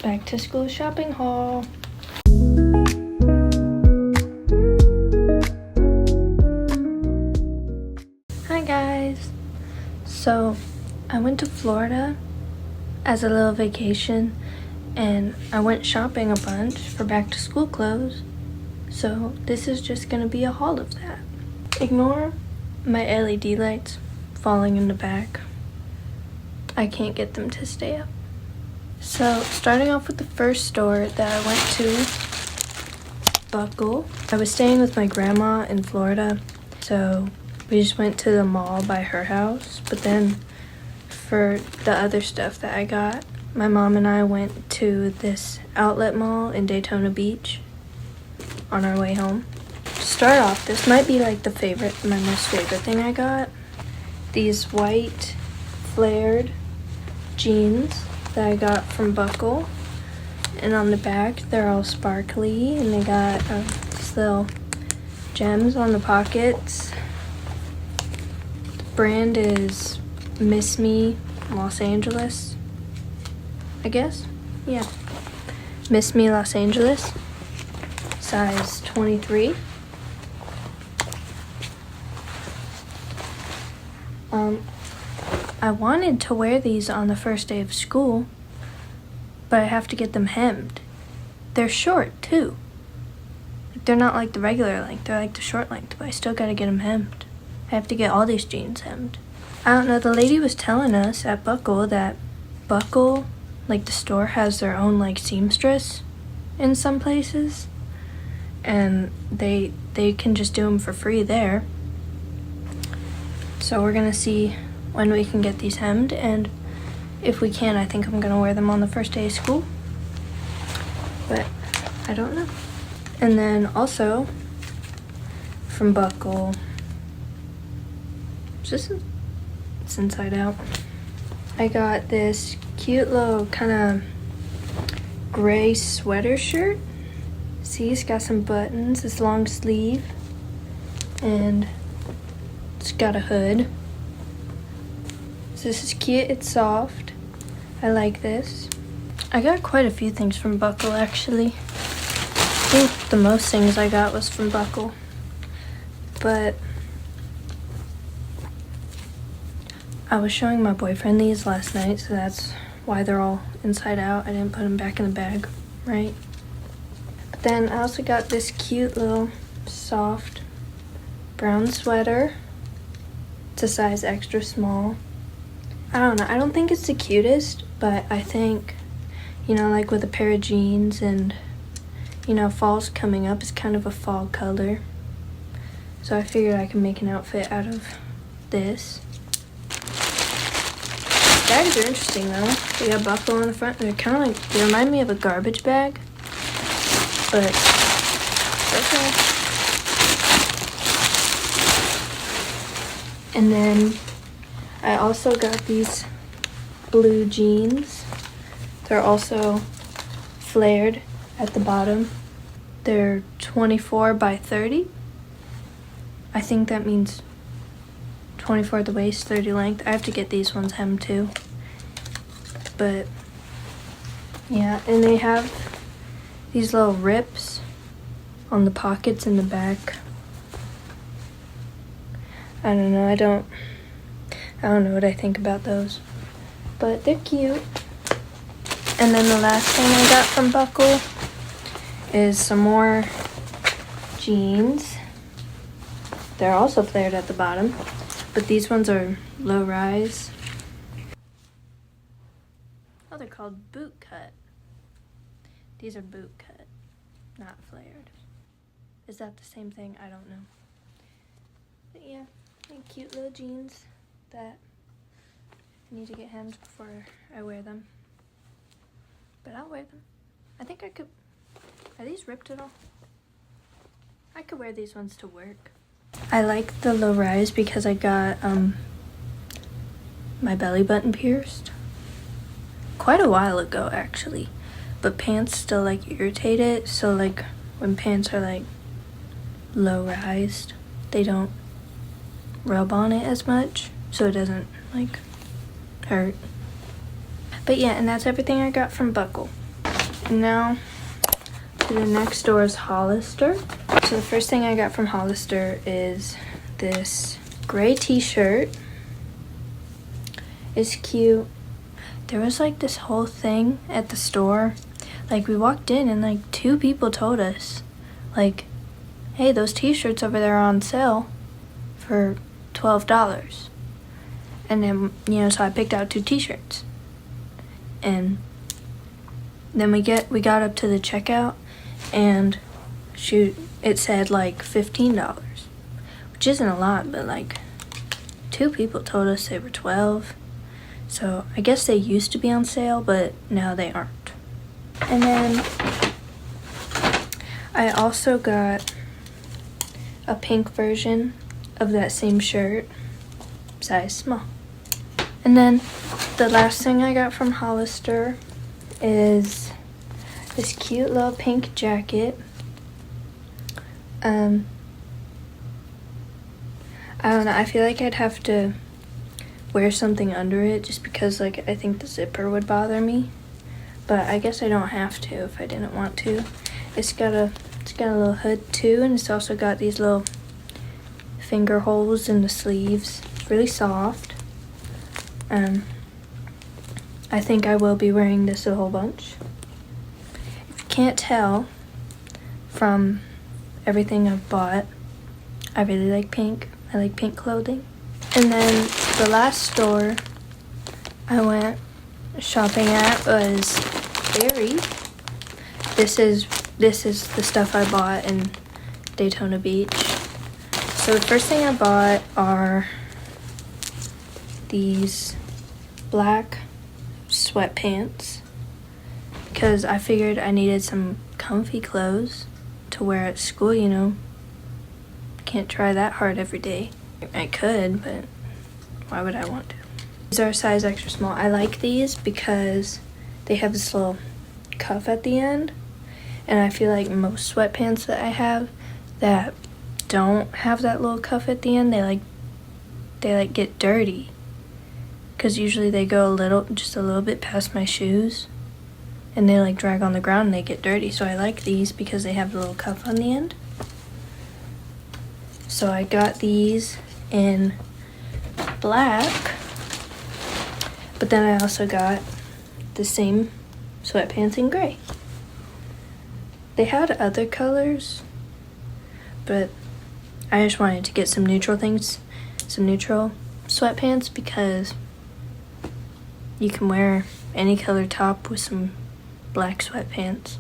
Back to school shopping haul. Hi guys. So I went to Florida as a little vacation and I went shopping a bunch for back to school clothes. So this is just gonna be a haul of that. Ignore my LED lights falling in the back. I can't get them to stay up. So starting off with the first store that I went to, Buckle. I was staying with my grandma in Florida, so we just went to the mall by her house. But then for the other stuff that I got, my mom and I went to this outlet mall in Daytona Beach on our way home. To start off, this might be like my most favorite thing I got. These white flared jeans that I got from Buckle, and on the back they're all sparkly and they got these little gems on the pockets. The brand is Miss Me Los Angeles, I guess. Yeah, Miss Me Los Angeles, size 23. I wanted to wear these on the first day of school, but I have to get them hemmed. They're short too. They're not like the regular length, they're like the short length, but I still gotta get them hemmed. I have to get all these jeans hemmed. I don't know, the lady was telling us at Buckle that Buckle, like the store, has their own like seamstress in some places, and they can just do them for free there. So we're gonna see when we can get these hemmed, and if we can, I think I'm gonna wear them on the first day of school, but I don't know. And then also from Buckle, it's inside out, I got this cute little kind of gray sweater shirt. See, it's got some buttons, it's long sleeve, and it's got a hood. So this is cute, it's soft. I like this. I got quite a few things from Buckle actually. I think the most things I got was from Buckle. But I was showing my boyfriend these last night, so that's why they're all inside out. I didn't put them back in the bag, right? But then I also got this cute little soft brown sweater. It's a size extra small. I don't know, I don't think it's the cutest, but I think, you know, like with a pair of jeans and, you know, fall's coming up, it's kind of a fall color. So I figured I could make an outfit out of this. Bags are interesting though. They got Buckle on the front. They're kind of like, they remind me of a garbage bag, but okay. And then I also got these blue jeans. They're also flared at the bottom. They're 24 by 30. I think that means 24 at the waist, 30 length. I have to get these ones hemmed too. But yeah, and they have these little rips on the pockets in the back. I don't know, I don't know what I think about those, but they're cute. And then the last thing I got from Buckle is some more jeans. They're also flared at the bottom, but these ones are low rise. Oh, they're called boot cut. These are boot cut, not flared. Is that the same thing? I don't know. But yeah, cute little jeans that I need to get hemmed before I wear them. But I'll wear them. I think I could. Are these ripped at all? I could wear these ones to work. I like the low rise because I got my belly button pierced quite a while ago actually, but pants still like irritate it, so like when pants are like low rised, they don't rub on it as much, so it doesn't like hurt. But yeah, and that's everything I got from Buckle. And now to the next store is Hollister. So the first thing I got from Hollister is this gray t-shirt. It's cute. There was like this whole thing at the store. Like we walked in and like 2 people told us like, hey, those t-shirts over there are on sale for $12. And then, you know, so I picked out 2 t-shirts. And then we got up to the checkout and it said like $15, which isn't a lot, but like 2 people told us they were 12. So I guess they used to be on sale, but now they aren't. And then I also got a pink version of that same shirt, size small. And then the last thing I got from Hollister is this cute little pink jacket. I don't know, I feel like I'd have to wear something under it just because like I think the zipper would bother me. But I guess I don't have to if I didn't want to. It's got a little hood too, and it's also got these little finger holes in the sleeves. It's really soft. I think I will be wearing this a whole bunch. If you can't tell from everything I've bought, I really like pink. I like pink clothing. And then the last store I went shopping at was Aerie. This is the stuff I bought in Daytona Beach. So the first thing I bought are these black sweatpants because I figured I needed some comfy clothes to wear at school, you know. Can't try that hard every day. I could, but why would I want to? These are a size extra small. I like these because they have this little cuff at the end, and I feel like most sweatpants that I have that don't have that little cuff at the end, they get dirty because usually they go just a little bit past my shoes and they like drag on the ground and they get dirty. So I like these because they have the little cuff on the end. So I got these in black, but then I also got the same sweatpants in gray. They had other colors, but I just wanted to get some neutral things, some neutral sweatpants, because you can wear any color top with some black sweatpants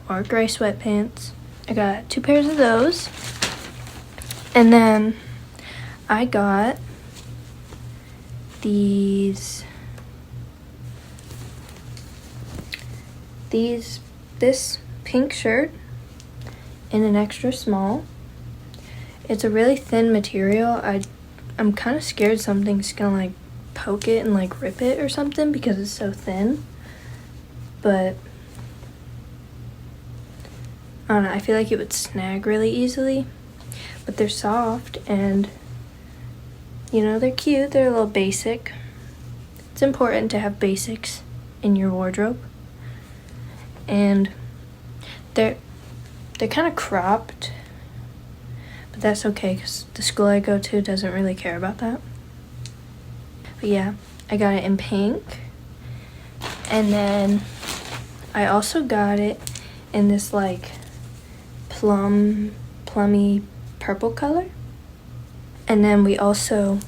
or gray sweatpants. I got 2 pairs of those. And then I got this pink shirt in an extra small. It's a really thin material. I'm kind of scared something's gonna like poke it and like rip it or something because it's so thin. But I don't know, I feel like it would snag really easily. But they're soft and, you know, they're cute. They're a little basic. It's important to have basics in your wardrobe. And they're kind of cropped, but that's okay because the school I go to doesn't really care about that. But yeah, I got it in pink. And then I also got it in this like plummy purple color. And then we also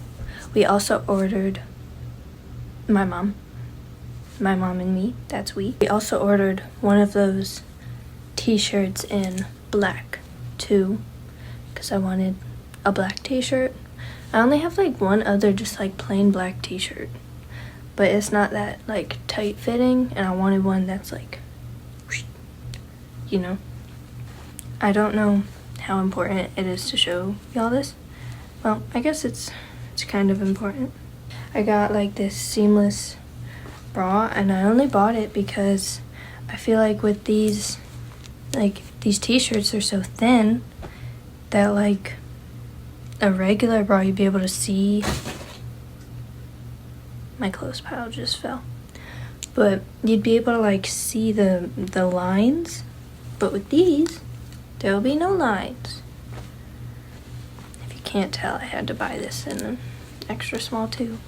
ordered, my mom and me, that's we also ordered one of those t-shirts in black too, because I wanted a black t-shirt. I only have like one other just like plain black t-shirt, but it's not that like tight fitting, and I wanted one that's like, you know. I don't know how important it is to show y'all this. Well, I guess it's kind of important. I got like this seamless bra, and I only bought it because I feel like with these t-shirts are so thin that like a regular bra you'd be able to see. My clothes pile just fell. but you'd be able to like see the lines, but with these there'll be no lines. If you can't tell, I had to buy this in an extra small too,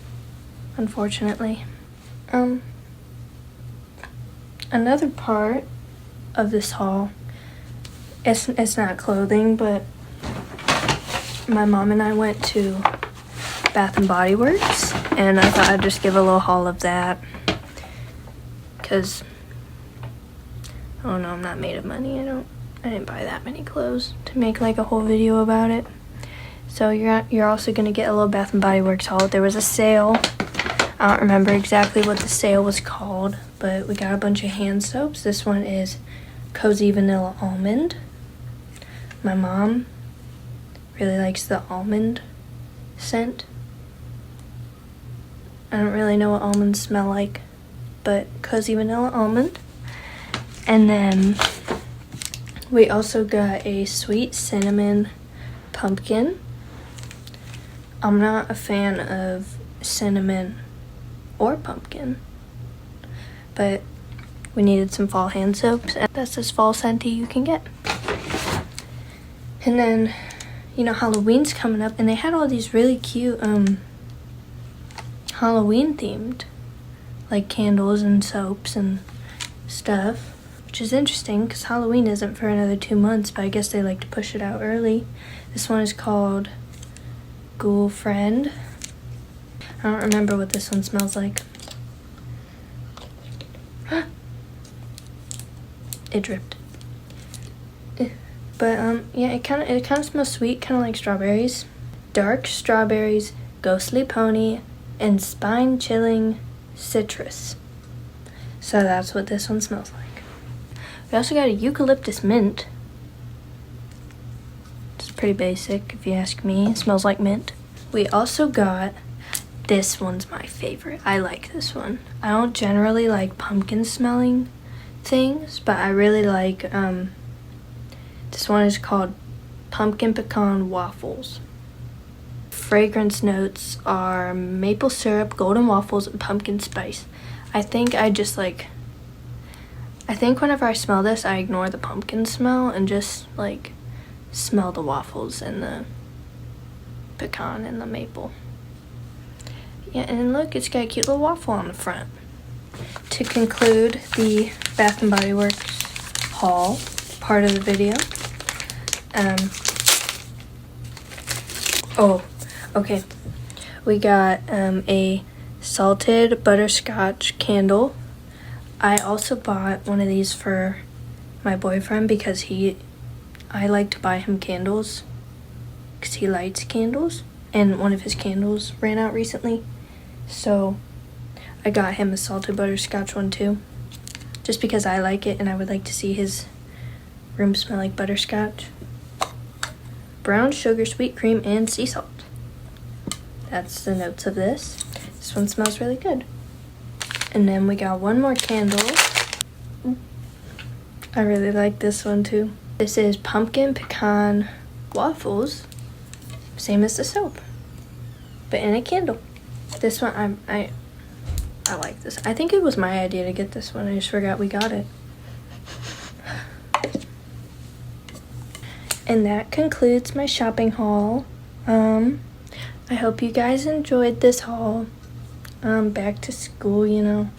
unfortunately. Another part of this haul, it's not clothing, but my mom and I went to Bath and Body Works, and I thought I'd just give a little haul of that, because I don't know, I'm not made of money. I didn't buy that many clothes to make like a whole video about it. So you're also gonna get a little Bath and Body Works haul. There was a sale. I don't remember exactly what the sale was called, but we got a bunch of hand soaps. This one is Cozy Vanilla Almond. My mom really likes the almond scent. I don't really know what almonds smell like, but Cozy Vanilla Almond. And then we also got a sweet cinnamon pumpkin. I'm not a fan of cinnamon or pumpkin, but we needed some fall hand soaps, and that's as fall scenty you can get. And then, you know, Halloween's coming up, and they had all these really cute Halloween themed like candles and soaps and stuff, which is interesting because Halloween isn't for another 2 months, but I guess they like to push it out early. This one is called Ghoul Friend. I don't remember what this one smells like. It dripped. But yeah, it kind of smells sweet, kind of like strawberries. Dark strawberries, ghostly pony, and spine chilling citrus. So that's what this one smells like. We also got a eucalyptus mint. It's pretty basic if you ask me. It smells like mint. We also got, this one's my favorite. I like this one. I don't generally like pumpkin smelling things, but I really like, this one is called Pumpkin Pecan Waffles. Fragrance notes are maple syrup, golden waffles, and pumpkin spice. I think whenever I smell this, I ignore the pumpkin smell and just like smell the waffles and the pecan and the maple. Yeah, and look, it's got a cute little waffle on the front. To conclude the Bath and Body Works haul part of the video, okay, we got a salted butterscotch candle. I also bought one of these for my boyfriend because I like to buy him candles because he lights candles, and one of his candles ran out recently, so I got him a salted butterscotch one too, just because I like it and I would like to see his room smell like butterscotch. Brown sugar, sweet cream, and sea salt. That's the notes of this. This one smells really good. And then we got one more candle. I really like this one too. This is pumpkin pecan waffles, same as the soap, but in a candle. This one, I like this. I think it was my idea to get this one. I just forgot we got it. And that concludes my shopping haul. I hope you guys enjoyed this haul. Back to school, you know.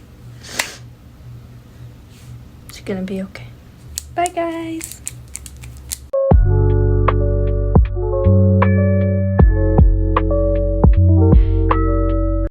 It's gonna be okay. Bye, guys.